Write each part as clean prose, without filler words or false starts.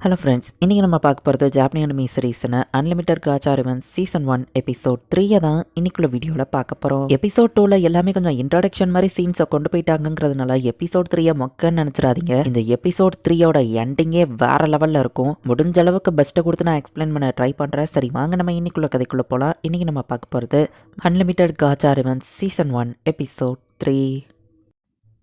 Hello friends, இன்றைக்கி நம்ம பார்க்க போகிறது ஜாப்பனீஸ் அனிமி சீரிஸ்னு unlimited gacha revenge season 1 episode 3 தான் இன்னைக்குள்ள வீடியோவில் பார்க்க போகிறோம். எபிசோட் 2ல எல்லாமே கொஞ்சம் இன்ட்ரோடக்ஷன் மாதிரி சீன்ஸை கொண்டு போயிட்டாங்கிறதுனால எபிசோட் 3 மொக்கன்னு நினச்சிடாதீங்க. இந்த எபிசோட் 3யோட எண்டிங்கே வேற லெவலில் இருக்கும். முடிஞ்ச அளவுக்கு பெஸ்ட்டை கொடுத்து நான் எக்ஸ்பிளைன் பண்ண ட்ரை பண்ணுறேன். சரி வாங்க நம்ம இன்னைக்குள்ள கதைக்குள்ளே போகலாம். இன்றைக்கி நம்ம பார்க்க போகிறது unlimited gacha revenge season 1 episode 3.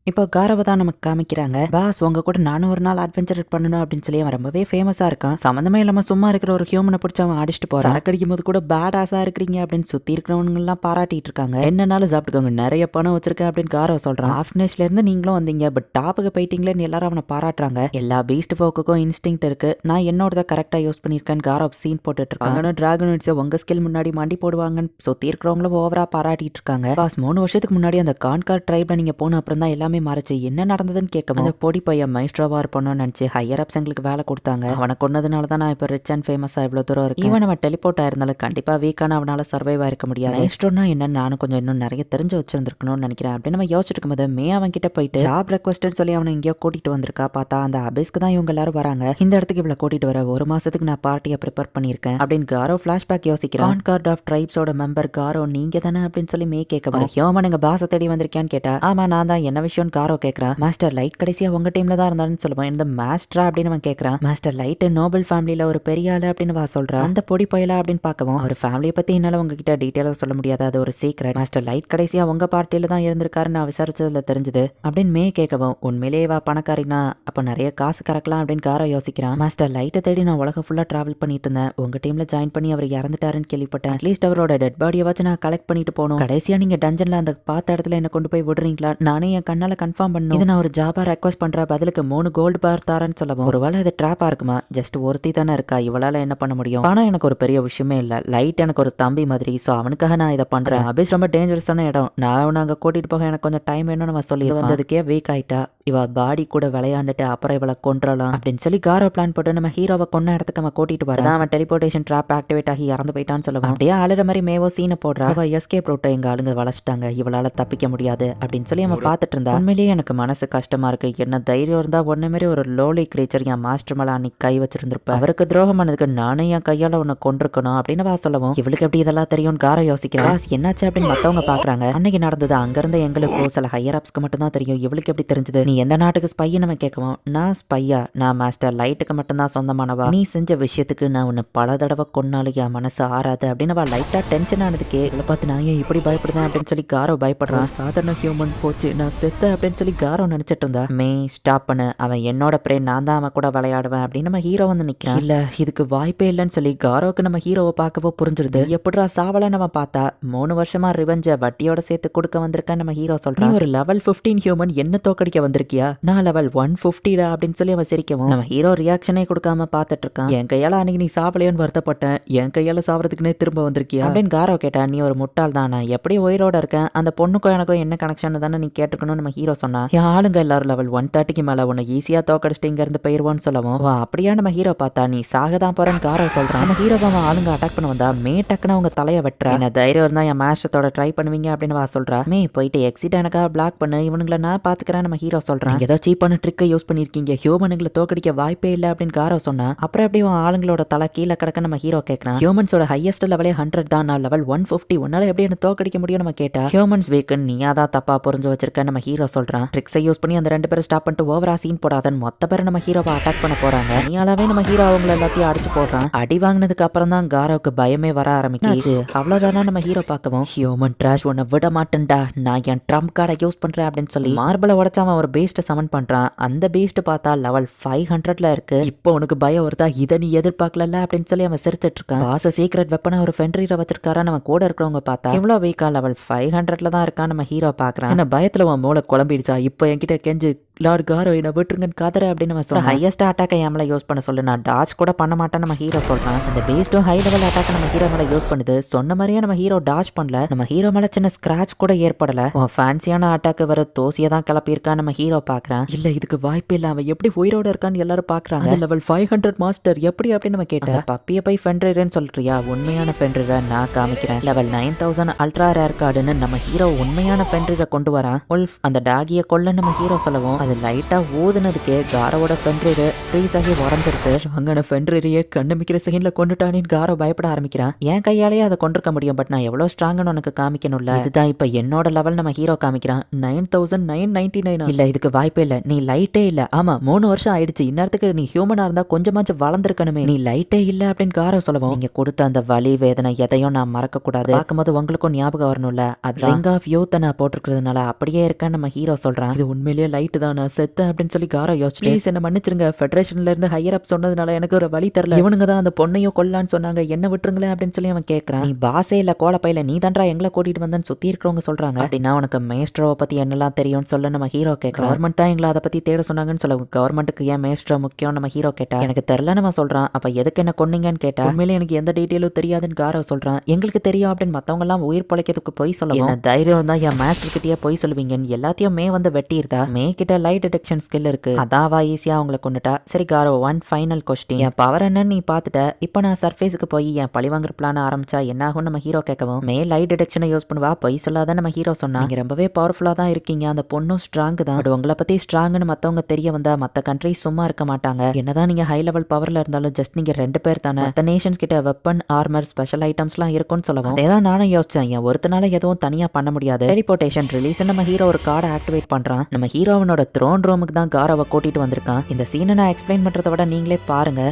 இப்போ காரவை தான் நமக்கு காமிக்கிறாங்க. பாஸ் உங்க கூட நானும் ஒரு நாள் அட்வென்ச்சர் பண்ணணும் அப்படின்னு சொல்லி அவன் ரொம்பவே ஃபேமஸா இருக்கான். சம்மந்தமே இல்லாம சும்மா இருக்கிற ஒரு ஹியூமனை பிடிச்சி அவன் அடிச்சுட்டு போறான். சரக்கு அடிக்கும் போது கூட பேட் ஆசா இருக்கிறீங்க அப்படின்னு சுத்தி இருக்கிறவங்க எல்லாம் பாராட்டிட்டு இருக்காங்க. என்னன்னாலும் சாப்பிட்டுக்கோங்க, நிறைய பணம் வச்சிருக்கேன் அப்படின்னு காரவ சொல்றான். ஆஃப்னேஷ்ல இருந்து நீங்களும் வந்தீங்க, பட் டாப்புக்கு போயிட்டீங்களேன்னு எல்லாரும் அவனை பாராட்டுறாங்க. எல்லா பீஸ்ட் ஃபோக்குக்கும் இன்ஸ்டிங் இருக்கு, நான் என்னோட கரெக்டா யூஸ் பண்ணிருக்கேன்னு காரவ் சீன் போட்டுட்டு இருக்காங்க. டிராகன் உங்க ஸ்கில் முன்னாடி மாண்டி போடுவாங்கன்னு சுத்தி இருக்கிறவங்களும் ஓவரா பாராட்டிட்டு இருக்காங்க. பாஸ் 3 வருஷத்துக்கு முன்னாடி அந்த கான்கார் ட்ரைப்ல நீங்க போன அப்புறம் தான் எல்லாமே மாறிச்சு. என்ன நடந்ததுன்னு கேட்க அந்த பொடி பையன் மைஸ்ட்ரோவா இருப்போம்னு நினைச்சு ஹையர் அப்ஸ் எங்களுக்கு வேலை கொடுத்தாங்க. அவனை கொண்டதுனால தான் நான் இப்போ ரிச் அண்ட் ஃபேமஸா இவ்வளவு தூரம் இருக்கு. இவன் அவன் டெலிபோர்ட் ஆயிருந்தாலும் கண்டிப்பா வீக்கான அவனால சர்வைவ் ஆயிருக்க முடியாது. மைஸ்ட்ரோனா என்னன்னு நானும் கொஞ்சம் இன்னும் நிறைய தெரிஞ்சு வச்சிருந்திருக்கணும்னு நினைக்கிறேன் அப்படின்னு நம்ம யோசிச்சுட்டு இருக்கும்போது மே அவன் கிட்ட போயிட்டு ஜாப் ரெக்வஸ்ட்னு சொல்லி அவனை எங்கேயோ கூட்டிட்டு வந்திருக்கா. பார்த்தா அந்த அபிஸ்க்கு தான் இவங்க எல்லாரும் வராங்க. இந்த இடத்துக்கு இவ்வளவு கூட்டிட்டு வர 1 மாசத்துக்கு நான் பார்ட்டியை ப்ரிப்பேர் பண்ணிருக்கேன் அப்படின்னு காரோ பிளாஷ்பேக் யோசிக்கிறான். கான்கார்ட் ஆஃப் ட்ரைப்ஸோட மெம்பர் காரோ நீங்க தானே அப்படின்னு சொல்லி மே கேட்க ஹியூமன் எங்க பாச தேடி வந்திருக்கேன்னு கேட்டா ஆமா நான் தான், என்ன விஷயம் காரோ கேட்கறான். மாஸ்டர் லைட் கடைசியா உங்க டீம்ல தான் இருந்தான்னு சொல்லுவான். இந்த மாஸ்டரா அப்படின்னு அவன் கேட்கறான். மாஸ்டர் லைட் நோபல் ஃபேமிலியில ஒரு பெரிய ஆளு அப்படின்னு வா சொல்றான். அந்த பொடி பயலா அப்படின்னு பார்க்கவும் அவர் ஃபேமிலியை பத்தி என்னால உங்ககிட்ட டீட்டெயிலா சொல்ல முடியாது, அது ஒரு சீக்ரெட். மாஸ்டர் லைட் கடைசியா உங்க பார்ட்டியில தான் இருந்திருக்காருன்னு நான் விசாரிச்சதுல தெரிஞ்சது அப்படின்னு மே கேட்கவும் உண்மையிலேயே வா பணக்காரினா அப்ப நிறைய காசு கறக்கலாம் அப்படின்னு காரோ யோசிக்கிறான். மாஸ்டர் லைட்டை தேடி நான் உலகம் ஃபுல்லா டிராவல் பண்ணிட்டு இருந்தேன். உங்க டீம்ல ஜாயின் பண்ணி அவர் இறந்துட்டாருன்னு கேள்விப்பட்டேன். அட்லீஸ்ட் அவரோட டெட் பாடியை வச்சு நான் கலெக்ட் பண்ணிட்டு போகணும். கடைசியா நீங்க டஞ்சன்ல அந்த பார்த்த இடத்துல என்ன கொண்டு போய் விடுறீங்களா? நானே என் கண்ணால கன்ஃபார்ம் பண்ணணும். இது நான் ஒரு ஜாபா ரெக்வஸ்ட் பண்ற பதிலுக்கு 3 கோல்டு பார் தாரன்னு சொல்லவும் ஒருவேளை இது ட்ராப்பா இருக்குமா? ஜஸ்ட் ஒருத்தி தானே இருக்கா, இவளால என்ன பண்ண முடியும்? பணம் எனக்கு ஒரு பெரிய விஷயமே இல்ல. லைட் எனக்கு ஒரு தம்பி மாதிரி, சோ அவனுக்காக நான் இதை பண்றேன். அபிஸ் ரொம்ப டேஞ்சரஸான இடம், நான் அங்க கூட்டிட்டு போக எனக்கு கொஞ்சம் டைம் வேணும்னு நம்ம சொல்லி வந்ததுக்கே வீக் ஆயிட்டா. இவ பாடி கூட விளையாண்டுட்டு அப்புறம் இவளை கொன்றலாம் அப்படின்னு சொல்லி காரோ பிளான் போட்டு நம்ம ஹீரோவை கொன்ன இடத்துக்கு அவன் கூட்டிட்டு வர அவன் டெலிபோர்டேஷன் ட்ராப் ஆக்டிவேட் ஆகி இறந்து போயிட்டான்னு சொல்லுவான். அப்படியே அழுற மாதிரி மேவோ சீனை போடுறா. அவ எஸ்கேப் ரூட்டை எங்க ஆளுங்க வளைச்சிட்டாங்க, இவளால தப்பிக்க முடியாது அப்படின்னு சொல்லி அவன் பார்த்துட்டு இருந்தா. உண்மையிலேயே எனக்கு மனசு கஷ்டமா இருக்கு. என்ன தைரியம் இருந்தா ஒன்ன மாதிரி ஒரு லோலி கிரீச்சர் என் மாஸ்டர் மேல அன்னைக்கு கை வச்சிருந்திருப்பேன். அவருக்கு துரோகம் பண்ணதுக்கு நானே என் கையால உன்னை கொண்டிருக்கணும் அப்படின்னு வா சொல்லவும் இவளுக்கு எப்படி இதெல்லாம் தெரியும் காரோ யோசிக்கிறா. என்னாச்சு அப்படின்னு மத்தவங்க பாக்குறாங்க. அன்னைக்கு நடந்தது அங்க இருந்து எங்களுக்கு சில ஹையர் அப்ஸ்க்கு மட்டும் தான் தெரியும், இவளுக்கு எப்படி தெரிஞ்சது? நீ எந்த நாட்டுக்கு ஸ்பை நம்ம கேட்கவும் நான் ஸ்பையா? நான் மாஸ்டர் லைட்டுக்கு மட்டும்தான் சொந்தமானவா? நீ செஞ்ச விஷயத்துக்கு நான் உன்னை பல தடவை கொன்னாலும் என் மனசு ஆறாது அப்படின்னு லைட்டா டென்ஷன் ஆனதுக்கே இவளை பார்த்து நான் ஏன் இப்படி பயப்படுறேன் அப்படின்னு சொல்லி காரோ பயப்படுறான். சாதாரண ஹியூமன் போச்சு, நான் செத்த அப்படின்னு சொல்லி காரோ நினைச்சிட்டு இருந்தா. மே ஸ்டாப் பண்ணு, அவன் என்னோட பிரே, நான் தான் அவன் கூட விளையாடுவேன் அப்படின்னு நம்ம ஹீரோ வந்து நிக்கிறான். இல்ல இதுக்கு வாய்ப்பே இல்லைன்னு சொல்லி காரோக்கு நம்ம ஹீரோவை பார்க்கவோ புரிஞ்சிருது. எப்படிரா சாவல நம்ம பார்த்தா 3 வருஷமா ரிவெஞ்ச வட்டியோட சேர்த்து கொடுக்க வந்திருக்கேன் நம்ம ஹீரோ சொல்றான். ஒரு லெவல் 15 ஹியூமன் என்ன தோக்கடிக்க வந்திருக்கியா? நான் லெவல் 150 அப்படின்னு சொல்லி அவன் சிரிக்கவும் நம்ம ஹீரோ ரியாக்ஷனே கொடுக்காம பார்த்துட்டு இருக்கான். என் கையால அன்னைக்கு நீ சாப்பிடலையோன்னு வருத்தப்பட்டேன், என் கையால சாப்பிடறதுக்குன்னே திரும்ப வந்திருக்கியா அப்படின்னு காரோ கேட்டா. நீ ஒரு முட்டாள் தான், நான் எப்படி உயிரோட இருக்கேன், அந்த பொண்ணுக்கும் எனக்கும் என்ன கனெக்ஷன் தானே நீ கேட்டுக்கணும்னு நம்ம ஹீரோ சொன்னா. என் ஆளுங்க எல்லாரும் லெவல் 130க்கு மேல உன்னை ஈஸியா தோக்கடிச்சிட்டு இங்க இருந்து போயிருவோன்னு சொல்லவும் அப்படியா நம்ம ஹீரோ பார்த்தா நீ சாகதான் போறேன்னு காரோ சொல்றான். நம்ம ஹீரோ அவன் ஆளுங்க அட்டாக் பண்ண வந்தா மே டக்குன்னு அவங்க தலையை வெட்டுறா. என்ன தைரியம் இருந்தா என் மேஷத்தோட ட்ரை பண்ணுவீங்க அப்படின்னு வா சொல்றா. மே போயிட்டு எக்ஸிட் எனக்காக பிளாக் பண்ணு, இவனுங்களை நான் பாத்துக்கிறேன் நம்ம ஹீரோ சொல்றான். ஏதோ சீப்பான ட்ரிக்கை யூஸ் பண்ணிருக்கீங்க, ஹியூமனுங்களை தோக்கடிக்க வாய்ப்பே இல்லை அப்படின்னு காரோ சொன்னா. அப்புறம் எப்படி ஆளுங்களோட தலை கீழே கிடக்க நம்ம ஹீரோ கேட்கறான். ஹியூமன்ஸோட ஹையஸ்ட் லெவலே 100 தான், நான் லெவல் 150, உன்னால எப்படி என்ன தோக்கடிக்க முடியும் நம்ம கேட்டா. ஹியூமன்ஸ் வீக்குன்னு நீயா தான் தப்பா புரிஞ்சு வச்சிருக்க நம்ம ஹீரோ சொல்றான். ட்ரிக்ஸை யூஸ் பண்ணி அந்த 2 பேரும் ஸ்டாப் பண்ணிட்டு ஓவரா சீன் போடாதன்னு மொத்த பேர் நம்ம ஹீரோவை அட்டாக் பண்ண போறாங்க. நீயாலாவே நம்ம ஹீரோ அவங்களை எல்லாத்தையும் அடிச்சு போடுறான். அடி வாங்கினதுக்கு அப்புறம் தான் காரோவுக்கு பயமே வர ஆரம்பிச்சு. அவ்வளவுதானா நம்ம ஹீரோ பார்க்கவும் ஹியூமன் ட்ராஷ் உன்னை விட மாட்டேன்டா, நான் என் ட்ரம்ப் கார்டை யூஸ் பண்றேன் அப்படின்னு சொல்லி மார்பலை உடைச்சு அவன் ஒரு பீஸ்ட்டை சமன் பண்றான். அந்த பீஸ்ட் பார்த்தா லெவல் 500ல இருக்கு. இப்போ உனக்கு பயம் வருதா? இதை நீ எதிர்பார்க்கல அப்படின்னு சொல்லி அவன் சிரிச்சிட்டு இருக்கான். பாச சீக்ரெட் வெப்பனா ஒரு ஃபென்ட்ரீரை வச்சிருக்காரா. நம்ம கூட இருக்கிறவங்க பார்த்தா இவ்வளவு வீக்கா லெவல் 500ல தான் இருக்கான் நம்ம ஹீரோ பாக்குறான். என்ன பயத்துல உன் மூளை குழம்பிடுச்சா? இப்போ என்கிட்ட கெஞ்சு லார்ட் காரோ என்ன விட்டுருங்கன்னு காதற அப்படின்னு நம்ம சொல்றோம். ஹையஸ்ட் அட்டாக்கை என் மேல யூஸ் பண்ண சொல்லு, நான் டாச் கூட பண்ண மாட்டேன் நம்ம ஹீரோ சொல்றான். அந்த பீஸ்டும் ஹை லெவல் அட்டாக் நம்ம ஹீரோ மேல யூஸ் பண்ணுது. சொன்ன மாதிரியே நம்ம ஹீரோ டாச் பண்ணல. நம்ம ஹீரோ மேல சின்ன ஸ்கிராச் கூட ஏற்படல. ஃபேன்சியான அட்டாக் வர தோசியை தான் கிளப்பியிருக்கான் நம்ம ஹீரோ பாக்குறான். இல்ல இதுக்கு வாய்ப்பு இல்ல, அவன் எப்படி உயிரோட இருக்கான்னு எல்லாரும் பாக்குறாங்க. லெவல் 500 மாஸ்டர் எப்படி அப்படின்னு நம்ம கேட்டா பப்பிய போய் ஃபென்ட்ரீர்னு சொல்றியா? உண்மையான ஃபென்ட்ரீரை நான் காமிக்கிறேன். லெவல் 9000 அல்ட்ரா ரேர் கார்டுன்னு நம்ம ஹீரோ உண்மையான ஃபென்ட்ரீரை கொண்டு வரான். உல்ஃப் அந்த டாகிய கொல்ல நம்ம ஹீரோ சொல்லவும் அது லைட்டா ஊதுனதுக்கே காரோட ஃபென்ட்ரேரு ஃப்ரீஸ் ஆகி உடஞ்சிருக்கு. ஸ்ட்ராங்கான ஃபென்ட்ரேரியை கண்டுமிக்கிற செகண்ட்ல கொண்டுட்டானின்னு காரோ பயப்பட ஆரம்பிக்கிறான். என் கையாலேயே அதை கொண்டிருக்க முடியும், பட் நான் எவ்வளவு ஸ்ட்ராங்னு உனக்கு காமிக்கணும்ல. இதுதான் இப்ப என்னோட லெவல் நம்ம ஹீரோ காமிக்கிறான். 9999 இல்ல, இதுக்கு வாய்ப்பே இல்ல. நீ லைட்டே இல்ல. ஆமா 3 வருஷம் ஆயிடுச்சு. இந்நேரத்துக்கு நீ ஹியூமனா இருந்தா கொஞ்சமாச்சும் வளர்ந்துருக்கணுமே. நீ லைட்டே இல்ல அப்படின்னு காரோ சொல்லவும், நீங்க கொடுத்த அந்த வலி வேதனை எதையும் நான் மறக்க கூடாது. பார்க்கும்போது உங்களுக்கும் ஞாபகம் வரணும்ல. அது ரிங் ஆஃப் யூத் நான் போட்டிருக்கிறதுனால அப்படியே இருக்கேன்னு நம்ம ஹீரோ சொல்றான். இது உண்மையிலேயே லைட் தான், நான் செத்தேன் அப்படின்னு சொல்லி காரோ யோசிச்சு, ப்ளீஸ் என்ன மன்னிச்சிருங்க. ஃபெடரேஷன்ல இருந்து ஹையர் அப் சொன்னதுனால எனக்கு ஒரு வழி தரல. இவனுங்க தான் அந்த பொண்ணையும் கொல்லான்னு சொன்னாங்க, என்ன விட்டுருங்களேன் அப்படின்னு சொல்லி அவன் கேட்கறான். நீ பாசே இல்ல கோலப்பையில, நீ தான்டா எங்களை கூட்டிட்டு வந்தேன்னு சுத்தி இருக்கிறவங்க சொல்றாங்க. அப்படின்னா உனக்கு மேஸ்ட்ரோவை பத்தி என்னெல்லாம் தெரியும்னு சொல்ல நம்ம ஹீரோ கேட்க, கவர்மெண்ட் தான் எங்களை அதை பத்தி தேட சொன்னாங்கன்னு சொல்ல, கவர்மெண்ட்டுக்கு ஏன் மேஸ்ட்ரோ முக்கியம் நம்ம ஹீரோ கேட்டா, எனக்கு தெரியல நம்ம சொல்றான். அப்ப எதுக்கு என்ன கொன்னீங்கன்னு கேட்டா, உண்மையிலே எனக்கு எந்த டீட்டெயிலும் தெரியாதுன்னு காரோ சொல்றான். எங்களுக்கு தெரியும் அப்படின்னு மத்தவங்க எல்லாம் உயிர் பொழைக்கிறதுக்கு போய் சொல்லுவோம். என்ன தைரியம் தான் என் மாஸ்டர் கிட்டயே போய் சொல்லுவீங்கன்னு எல்லாத்தையும் மே வந்து வெட்டியிருந்தா. மே கிட்ட லைட் டிடெக்ஷன் ஸ்கில் இருக்கு, அதாவா ஈஸியா அவங்களை கொண்டுட்டா. சரி காரோ, ஒன் ஃபைனல் கொஸ்டின், என் பவர் என்னன்னு நீ பாத்துட்ட, இப்போ நான் சர்ஃபேஸுக்கு போய் என் பழிவாங்குற பிளான் ஆரம்பிச்சா என்ன ஆகும் நம்ம ஹீரோ கேட்கவும், மே லைட் டிடெக்ஷனை யூஸ் பண்ணுவா, பொய் சொல்லாத நம்ம ஹீரோ சொன்னா. நீங்க ரொம்பவே பவர்ஃபுல்லா தான் இருக்கீங்க, அந்த பொண்ணும் ஸ்ட்ராங் தான், பட் உங்களை பத்தி ஸ்ட்ராங்னு மத்தவங்க தெரிய வந்தா மத்த கண்ட்ரி சும்மா இருக்க மாட்டாங்க. என்னதான் நீங்க ஹை லெவல் பவர்ல இருந்தாலும் ஜஸ்ட் நீங்க 2 பேர் தானே. மத்த நேஷன்ஸ் கிட்ட வெப்பன், ஆர்மர், ஸ்பெஷல் ஐட்டம்ஸ்லாம் இருக்கும்னு சொல்லவும், அதேதான் நானும் யோசிச்சேன். என் ஒருத்தனால எதுவும் தனியா பண்ண முடியாது. டெலிபோர்டேஷன் ரிலீஸ் நம்ம ஹீரோ ஒரு கார்டை ஆக்டிவேட் பண்றான். நம்ம ஹீரோவனோட த்ரோன் ரூமுக்கு தான் காரோவை கூட்டிட்டு வந்திருக்கான். இந்த சீனை நான் எக்ஸ்பிளைன் பண்றதை விட நீங்களே பாருங்க.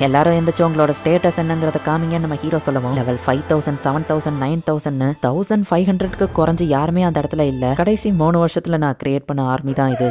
எல்லாரும் எந்திரிச்சு உங்களோட ஸ்டேட்டஸ் என்னங்கிறத காமிங்கன்னு நம்ம ஹீரோ சொல்லவும், லெவல் 5000, 7000, 9000 1500க்கு குறைஞ்சு யாருமே அந்த இடத்துல இல்ல. கடைசி 3 வருஷத்துல நான் கிரியேட் பண்ண ஆர்மி தான் இது.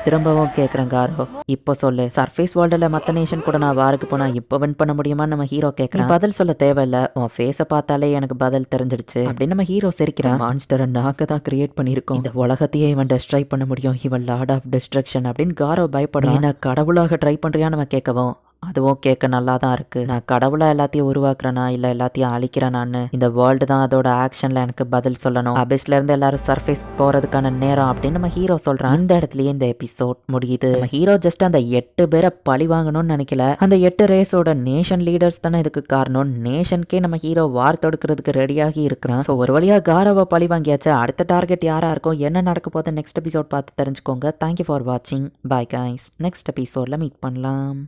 திரும்பவும் கேட்குறேன் காரோ, இப்போ சொல்லு, சர்ஃபேஸ் வேர்ல்டில் மற்ற நேஷன் கூட நான் வாருக்கு போனா இப்போ வின் பண்ண முடியுமான்னு நம்ம ஹீரோ கேட்குறேன். பதில் சொல்ல தேவையில்ல, உன் ஃபேஸை பார்த்தாலே எனக்கு பதில் தெரிஞ்சிடுச்சு அப்படின்னு நம்ம ஹீரோ சிரிக்கிறான். மான்ஸ்டரை நாக்க தான் கிரியேட் பண்ணியிருக்கோம், இந்த உலகத்தையே இவன் டெஸ்ட்ராய் பண்ண முடியும், இவன் லார்ட் ஆஃப் டிஸ்ட்ரக்ஷன் அப்படின்னு காரோ பயப்படுறான். நான் கடவுளாக ட்ரை பண்றியா நம்ம கேட்கவும், அதுவும் கேட்க நல்லா தான் இருக்கு. நான் கடவுளா எல்லாத்தையும் உருவாக்குறேனா இல்ல எல்லாத்தையும் அழிக்கிறேனான்னு இந்த வேர்ல்டு தான் அதோட ஆக்ஷன்ல எனக்கு பதில் சொல்லணும். அபிஸ்ல இருந்து எல்லாரும் சர்ஃபேஸ் போறதுக்கான நேரம் அப்படின்னு நம்ம ஹீரோ சொல்றான். இந்த இடத்துலயே இந்த எபிசோட் முடியுது. நம்ம ஹீரோ ஜஸ்ட் அந்த 8 பேரை பழி வாங்கணும்னு நினைக்கல, அந்த 8 ரேஸோட நேஷன் லீடர்ஸ் தானே இதுக்கு காரணம். நேஷனுக்கே நம்ம ஹீரோ வார் தொடுக்கிறதுக்கு ரெடியாகி இருக்கிறான். ஸோ ஒரு வழியா காரோவை பழி வாங்கியாச்சு. அடுத்த டார்கெட் யாரா இருக்கும், என்ன நடக்க போகுது நெக்ஸ்ட் எபிசோட் பார்த்து தெரிஞ்சுக்கோங்க. தேங்க்யூ ஃபார் வாட்சிங். பை கைஸ், நெக்ஸ்ட் எபிசோட்ல மீட் பண்ணலாம்.